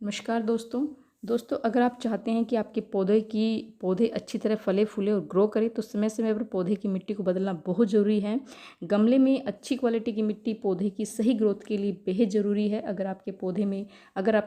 नमस्कार दोस्तों। अगर आप चाहते हैं कि आपके पौधे अच्छी तरह फले फूले और ग्रो करें तो समय समय पर पौधे की मिट्टी को बदलना बहुत ज़रूरी है। गमले में अच्छी क्वालिटी की मिट्टी पौधे की सही ग्रोथ के लिए बेहद ज़रूरी है। अगर आपके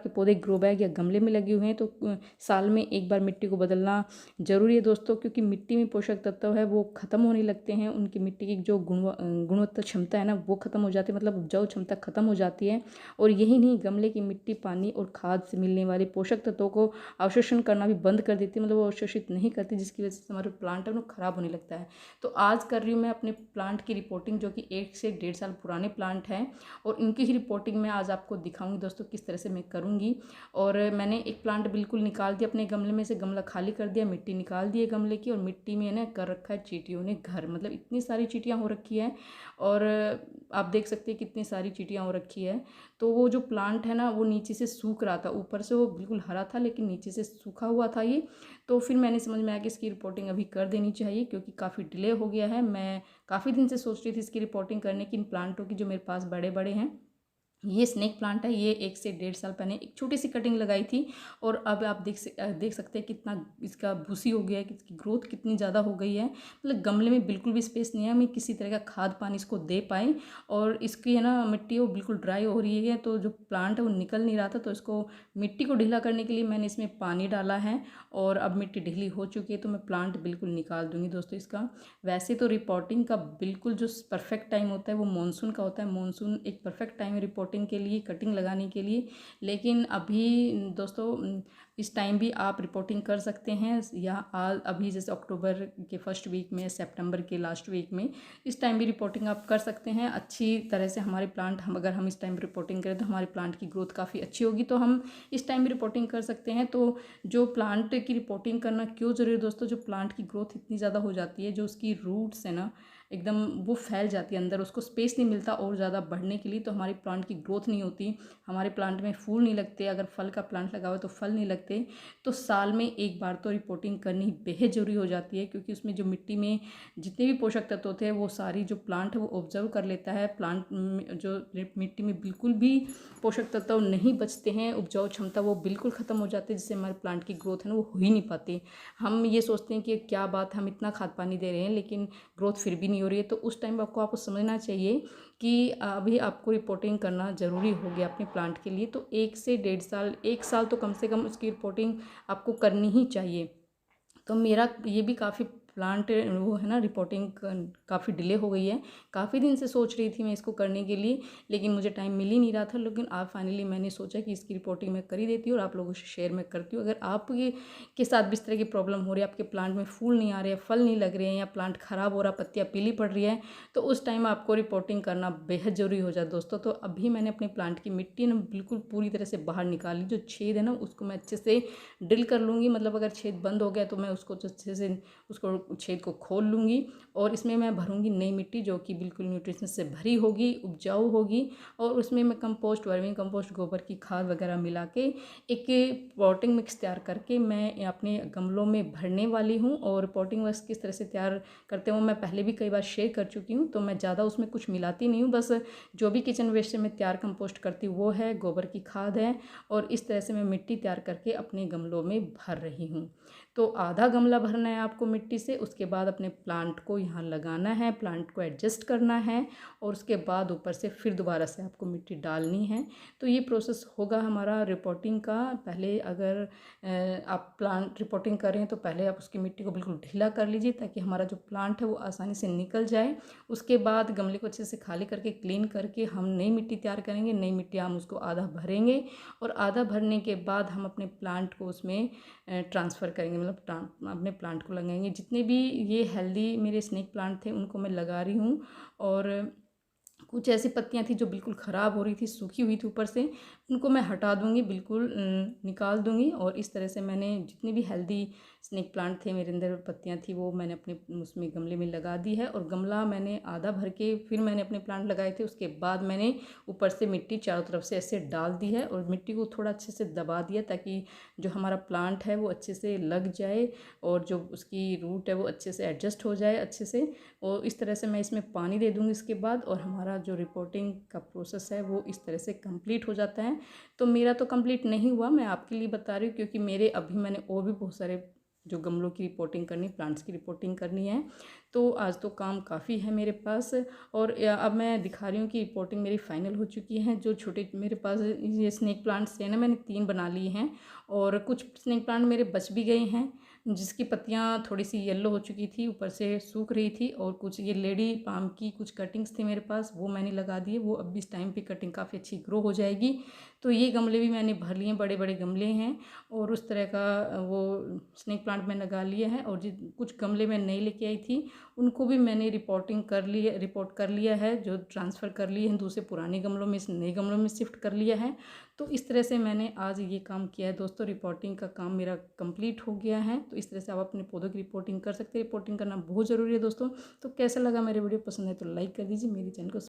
पौधे ग्रो बैग या गमले में लगे हुए हैं तो साल में एक बार मिट्टी को बदलना ज़रूरी है दोस्तों, क्योंकि मिट्टी में पोषक तत्व है वो ख़त्म होने लगते हैं। उनकी मिट्टी की जो गुणवत्ता क्षमता है ना वो ख़त्म हो जाती है, मतलब उपजाऊ क्षमता ख़त्म हो जाती है। और यही नहीं, गमले की मिट्टी पानी और खाद से मिलने वाले पोषक तत्वों को अवशोषण करना भी बंद कर देती है, मतलब वो अवशोषित नहीं करती, जिसकी वजह से हमारे प्लांट है वो खराब होने लगता है। तो आज कर रही हूँ मैं अपने प्लांट की रिपोर्टिंग, जो कि 1 से 1.5 साल पुराने प्लांट हैं, और इनकी ही रिपोर्टिंग मैं आज आपको दिखाऊंगी दोस्तों किस तरह से मैं करूँगी। और मैंने एक प्लांट बिल्कुल निकाल दिया अपने गमले में से, गमला खाली कर दिया, मिट्टी निकाल दी है गमले की, और मिट्टी में ना कर रखा है चींटियों ने घर, मतलब इतनी सारी चींटियाँ हो रखी है। और आप देख सकते हैं कितनी सारी चींटियाँ हो रखी है। तो वो जो प्लांट है ना वो नीचे से सूख रहा था, ऊपर से वो बिल्कुल हरा था लेकिन नीचे से सूखा हुआ था ये। तो फिर मैंने समझ में आया कि इसकी रिपोर्टिंग अभी कर देनी चाहिए, क्योंकि काफ़ी डिले हो गया है। मैं काफ़ी दिन से सोच रही थी इसकी रिपोर्टिंग करने की, इन प्लांटों की जो मेरे पास बड़े बड़े हैं। ये स्नेक प्लांट है, ये 1 से 1.5 साल पहले एक छोटी सी कटिंग लगाई थी, और अब आप देख सकते हैं कितना इसका भूसी हो गया है, कि इसकी ग्रोथ कितनी ज़्यादा हो गई है। मतलब गमले में बिल्कुल भी स्पेस नहीं है, हमें किसी तरह का खाद पानी इसको दे पाएँ। और इसकी है ना मिट्टी वो बिल्कुल ड्राई हो रही है, तो जो प्लांट है वो निकल नहीं रहा था। तो इसको मिट्टी को ढीला करने के लिए मैंने इसमें पानी डाला है, और अब मिट्टी ढीली हो चुकी है, तो मैं प्लांट बिल्कुल निकाल दूँगी दोस्तों इसका। वैसे तो रिपोर्टिंग का बिल्कुल जो परफेक्ट टाइम होता है वो मानसून का होता है। मानसून एक परफेक्ट टाइम है रिपोर्टिंग के लिए, कटिंग लगाने के लिए। लेकिन अभी दोस्तों इस टाइम भी आप रिपोर्टिंग कर सकते हैं, या अभी जैसे अक्टूबर के फर्स्ट वीक में, सितंबर के लास्ट वीक में, इस टाइम भी रिपोर्टिंग आप कर सकते हैं अच्छी तरह से। हमारे प्लांट अगर हम इस टाइम रिपोर्टिंग करें तो हमारे प्लांट की ग्रोथ काफ़ी अच्छी होगी, तो हम इस टाइम भी रिपोर्टिंग कर सकते हैं। तो जो प्लांट की रिपोर्टिंग करना क्यों ज़रूरी है दोस्तों, जो प्लांट की ग्रोथ इतनी ज़्यादा हो जाती है, जो उसकी रूट्स है ना एकदम वो फैल जाती है अंदर, उसको स्पेस नहीं मिलता और ज़्यादा बढ़ने के लिए, तो हमारे प्लांट की ग्रोथ नहीं होती, हमारे प्लांट में फूल नहीं लगते। अगर फल का प्लांट लगा हुआ है तो फल नहीं लगते। तो साल में एक बार तो रिपोर्टिंग करनी बेहद ज़रूरी हो जाती है, क्योंकि उसमें जो मिट्टी में जितने भी पोषक तत्व होते हैं वो सारी जो प्लांट है वो ऑब्जर्व कर लेता है। प्लांट जो मिट्टी में बिल्कुल भी पोषक तत्व नहीं बचते हैं, उपजाऊ क्षमता वो बिल्कुल ख़त्म हो जाती है, जिससे हमारे प्लांट की ग्रोथ है ना वो हो ही नहीं पाती। हम ये सोचते हैं कि क्या बात, हम इतना खाद पानी दे रहे हैं लेकिन ग्रोथ फिर भी नहीं हो रही है। तो उस टाइम आपको समझना चाहिए कि अभी आपको रिपोर्टिंग करना ज़रूरी हो गया अपने प्लांट के लिए। तो 1 से 1.5 साल, 1 साल तो कम से कम उसकी रिपोर्टिंग आपको करनी ही चाहिए। तो मेरा ये भी काफ़ी प्लांट वो है ना रिपोर्टिंग काफ़ी डिले हो गई है। काफ़ी दिन से सोच रही थी मैं इसको करने के लिए, लेकिन मुझे टाइम मिल ही नहीं रहा था। लेकिन आज फाइनली मैंने सोचा कि इसकी रिपोर्टिंग मैं कर ही देती हूँ और आप लोगों से शेयर मैं करती हूँ। अगर आपके के साथ भी इस तरह की प्रॉब्लम हो रही है, आपके प्लांट में फूल नहीं आ रहे हैं, फल नहीं लग रहे हैं, या प्लांट ख़राब हो रहा, पत्तियाँ पीली पड़ रही है, तो उस टाइम आपको रिपोर्टिंग करना बेहद ज़रूरी हो जाए दोस्तों। तो अभी मैंने अपने प्लांट की मिट्टी ना बिल्कुल पूरी तरह से बाहर निकाली, जो छेद है ना उसको मैं अच्छे से ड्रिल कर लूँगी। मतलब अगर छेद बंद हो गया तो मैं उसको अच्छे से उसको छेद को खोल लूँगी, और इसमें मैं भरूँगी नई मिट्टी, जो कि बिल्कुल न्यूट्रिशन से भरी होगी, उपजाऊ होगी। और उसमें मैं कंपोस्ट, वर्मी कंपोस्ट, गोबर की खाद वगैरह मिला के एक पॉटिंग मिक्स तैयार करके मैं अपने गमलों में भरने वाली हूँ। और पॉटिंग मिक्स किस तरह से तैयार करते हो मैं पहले भी कई बार शेयर कर चुकी हूँ, तो मैं ज़्यादा उसमें कुछ मिलाती नहीं हूँ। बस जो भी किचन वेस्ट से मैं तैयार कंपोस्ट करती हूँ वो है, गोबर की खाद है, और इस तरह से मैं मिट्टी तैयार करके अपने गमलों में भर रही हूँ। तो आधा गमला भरना है आपको मिट्टी से, उसके बाद अपने प्लांट को यहाँ लगाना है, प्लांट को एडजस्ट करना है, और उसके बाद ऊपर से फिर दोबारा से आपको मिट्टी डालनी है। तो ये प्रोसेस होगा हमारा रिपोर्टिंग का। पहले अगर आप प्लांट रिपोर्टिंग कर रहे हैं तो पहले आप उसकी मिट्टी को बिल्कुल ढीला कर लीजिए, ताकि हमारा जो प्लांट है वो आसानी से निकल जाए। उसके बाद गमले को अच्छे से खाली करके क्लीन करके हम नई मिट्टी तैयार करेंगे। नई मिट्टी हम उसको आधा भरेंगे, और आधा भरने के बाद हम अपने प्लांट को उसमें ट्रांसफ़र करेंगे, मतलब अपने प्लांट को लगाएंगे। जितने भी ये हेल्दी मेरे स्नेक प्लांट थे उनको मैं लगा रही हूँ। और कुछ ऐसी पत्तियां थी जो बिल्कुल ख़राब हो रही थी, सूखी हुई थी ऊपर से, उनको मैं हटा दूंगी, बिल्कुल निकाल दूंगी। और इस तरह से मैंने जितने भी हेल्दी स्नेक प्लांट थे मेरे अंदर, पत्तियां थी, वो मैंने अपने उसमें गमले में लगा दी है। और गमला मैंने आधा भर के फिर मैंने अपने प्लांट लगाए थे। उसके बाद मैंने ऊपर से मिट्टी चारों तरफ से ऐसे डाल दी है, और मिट्टी को थोड़ा अच्छे से दबा दिया, ताकि जो हमारा प्लांट है वो अच्छे से लग जाए, और जो उसकी रूट है वो अच्छे से एडजस्ट हो जाए अच्छे से। और इस तरह से मैं इसमें पानी दे दूँगी इसके बाद, और हमारा जो रिपोर्टिंग का प्रोसेस है वो इस तरह से कंप्लीट हो जाता है। तो मेरा तो कंप्लीट नहीं हुआ, मैं आपके लिए बता रही हूँ, क्योंकि मेरे अभी मैंने और भी बहुत सारे जो गमलों की रिपोर्टिंग करनी, प्लांट्स की रिपोर्टिंग करनी है। तो आज तो काम काफ़ी है मेरे पास। और अब मैं दिखा रही हूँ कि रिपोर्टिंग मेरी फाइनल हो चुकी है। जो छोटे मेरे पास ये स्नेक प्लांट्स हैं ना, मैंने 3 बना लिए हैं और कुछ स्नेक प्लांट मेरे बच भी गए हैं, जिसकी पत्तियाँ थोड़ी सी येलो हो चुकी थी, ऊपर से सूख रही थी। और कुछ ये लेडी पाम की कुछ कटिंग्स थी मेरे पास, वो मैंने लगा दिए। वो अब इस टाइम पे कटिंग काफ़ी अच्छी ग्रो हो जाएगी। तो ये गमले भी मैंने भर लिए, बड़े बड़े गमले हैं। और उस तरह का वो स्नेक प्लांट मैं लगा लिया है। और जिन कुछ गमले मैं नहीं लेके आई थी उनको भी मैंने रिपोर्ट कर लिया है, जो ट्रांसफ़र कर लिए हैं दूसरे पुराने गमलों में, इस नए गमलों में शिफ्ट कर लिया है। तो इस तरह से मैंने आज ये काम किया है दोस्तों। रिपोर्टिंग का काम मेरा कंप्लीट हो गया है। तो इस तरह से आप अपने पौधों की रिपोर्टिंग कर सकते हैं। रिपोर्टिंग करना बहुत ज़रूरी है दोस्तों। तो कैसा लगा मेरे वीडियो, पसंद है तो लाइक कर दीजिए, मेरे चैनल को